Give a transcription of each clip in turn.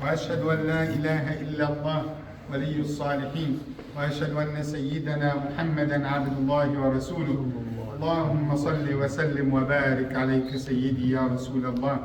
وأشهد أن لا إله إلا الله ولي الصالحين وأشهد أن سيدنا محمدا عبد الله ورسوله اللهم صل وسلم وبارك عليك سيدي يا رسول الله.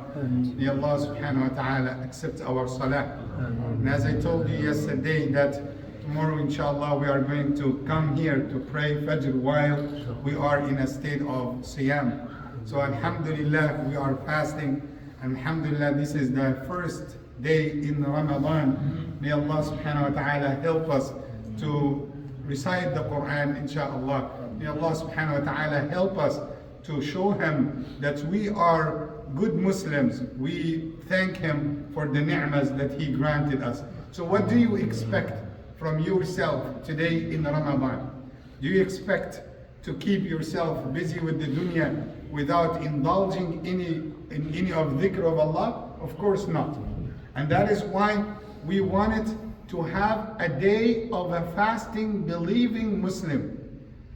May Allah subhanahu wa ta'ala accept our salah. And as I told you yesterday that tomorrow inshallah we are going to come here to pray Fajr while we are in a state of Siyam. So alhamdulillah we are fasting. Alhamdulillah this is the first day in Ramadan. May Allah subhanahu wa ta'ala help us to recite the Quran inshallah. May Allah subhanahu wa ta'ala help us to show Him that we are good Muslims. We thank Him for the ni'mas that He granted us. So what do you expect from yourself today in Ramadan? Do you expect to keep yourself busy with the dunya without indulging in any of dhikr of Allah? Of course not. And that is why we wanted to have a day of a fasting believing Muslim.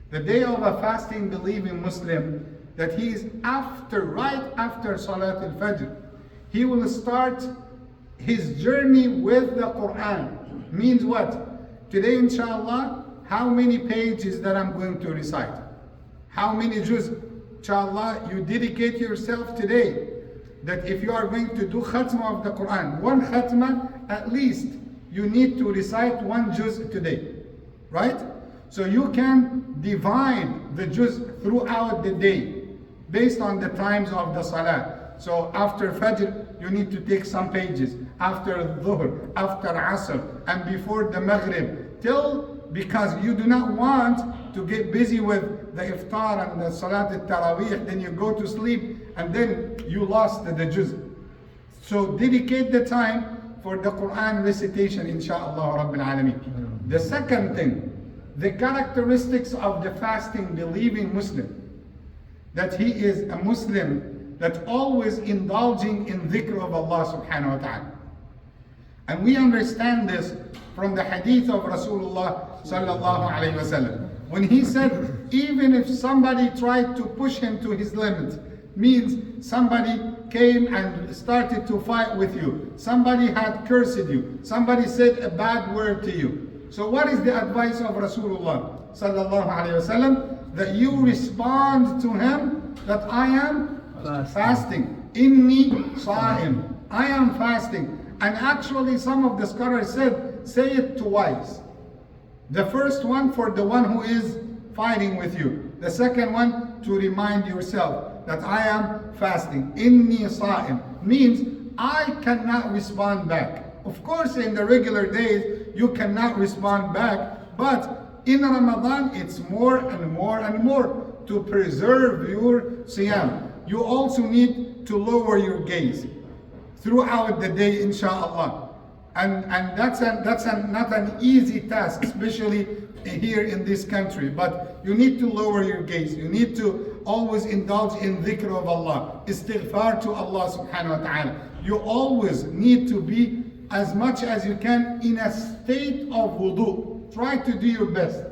The day of a fasting believing Muslim, that he is right after Salat al-Fajr, he will start his journey with the Quran. Means what? Today inshallah, how many pages that I'm going to recite? How many juz? Inshallah, you dedicate yourself today that if you are going to do khatma of the Quran, one khatma at least, you need to recite one juz today, right? So you can divide the juz throughout the day based on the times of the salah. So after Fajr, you need to take some pages. After Dhuhr, after Asr, and before the Maghrib, because you do not want to get busy with the iftar and the Salat al-Tahawiya, then you go to sleep and then you lost the juz. So dedicate the time for the Quran recitation, inshaAllah Rabbil Alameen. The second thing, the characteristics of the fasting believing Muslim, that he is a Muslim that always indulging in dhikr of Allah subhanahu wa ta'ala. And we understand this from the hadith of Rasulullah sallallahu alayhi wa sallam, when he said, even if somebody tried to push him to his limit, means somebody came and started to fight with you, somebody had cursed you, somebody said a bad word to you. So what is the advice of Rasulullah sallallahu alayhi wa sallam? That you respond to him that I am fasting. Inni sa'im. I am fasting. And actually some of the scholars said, say it twice. The first one for the one who is fighting with you. The second one to remind yourself that I am fasting. Inni sa'im means I cannot respond back. Of course in the regular days you cannot respond back, but in Ramadan it's more and more and more to preserve your siyam. You also need to lower your gaze throughout the day, inshaAllah. And that's not an easy task, especially here in this country. But you need to lower your gaze. You need to always indulge in dhikr of Allah, istighfar to Allah subhanahu wa ta'ala. You always need to be as much as you can in a state of wudu. Try to do your best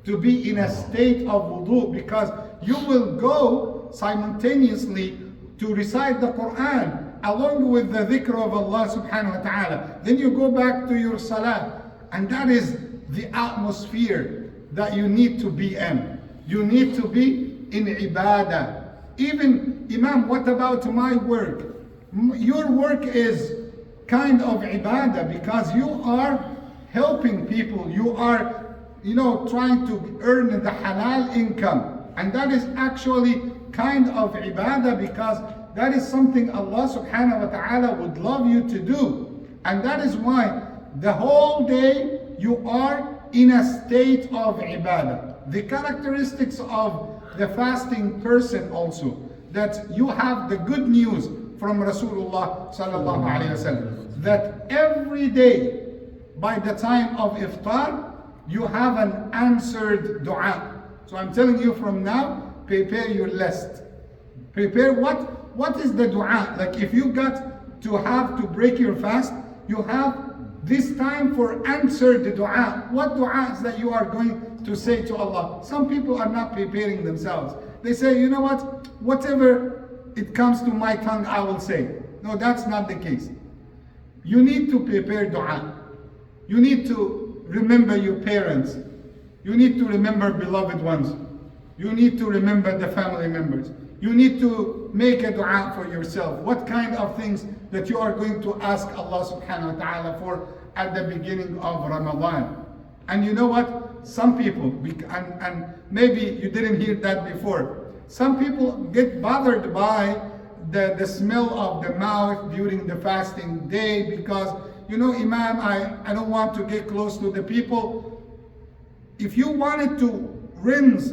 to be in a state of wudu, because you will go simultaneously to recite the Quran along with the dhikr of Allah subhanahu wa ta'ala. Then you go back to your salah, and that is the atmosphere that you need to be in. You need to be in ibadah. Even Imam, what about my work? Your work is kind of ibadah, because you are helping people. You are, trying to earn the halal income. And that is actually kind of ibadah, because that is something Allah subhanahu wa ta'ala would love you to do. And that is why the whole day you are in a state of ibadah. The characteristics of the fasting person also, that you have the good news from Rasulullah sallallahu alayhi wa sallam, that every day by the time of iftar you have an answered dua. So I'm telling you from now, prepare your list. Prepare what is the dua? Like if you got to have to break your fast, you have this time for answered dua. What dua is that you are going to say to Allah? Some people are not preparing themselves. They say, you know what? Whatever it comes to my tongue, I will say. No, that's not the case. You need to prepare dua. You need to remember your parents. You need to remember beloved ones. You need to remember the family members. You need to make a dua for yourself. What kind of things that you are going to ask Allah subhanahu wa ta'ala for at the beginning of Ramadan. And you know what? Some people, and maybe you didn't hear that before, some people get bothered by the smell of the mouth during the fasting day because, you know, Imam, I don't want to get close to the people. If you wanted to rinse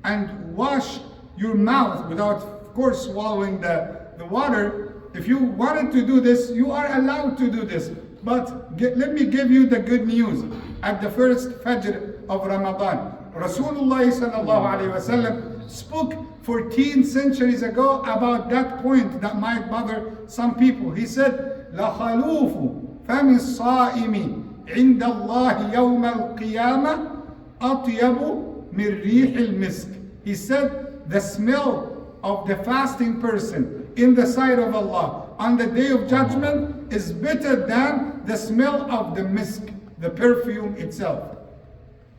and wash your mouth without, of course, swallowing the water, if you wanted to do this, you are allowed to do this. But let me give you the good news. At the first Fajr of Ramadan, Rasulullah sallallahu alaihi wasallam spoke 14 centuries ago about that point that might bother some people. He said, لَخَلُوفُ فَمِ الصَّائِمِ عِنْدَ اللَّهِ يَوْمَ الْقِيَامَةِ أَطْيَبُ مِنْ رِيحِ الْمِسْكِ. He said, the smell of the fasting person in the sight of Allah on the day of judgment is better than the smell of the misk, the perfume itself.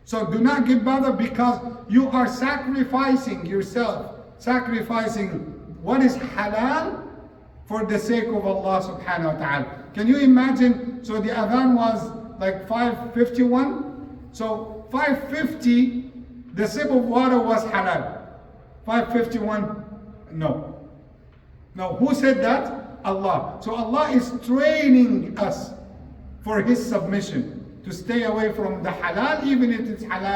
So do not get bothered because you are sacrificing yourself, sacrificing what is halal for the sake of Allah subhanahu wa ta'ala. Can you imagine? So the adhan was like 5:51. So 5:50, the sip of water was halal. 5:51, no. Now, who said that? Allah. So Allah is training us for His submission to stay away from the halal, even if it's halal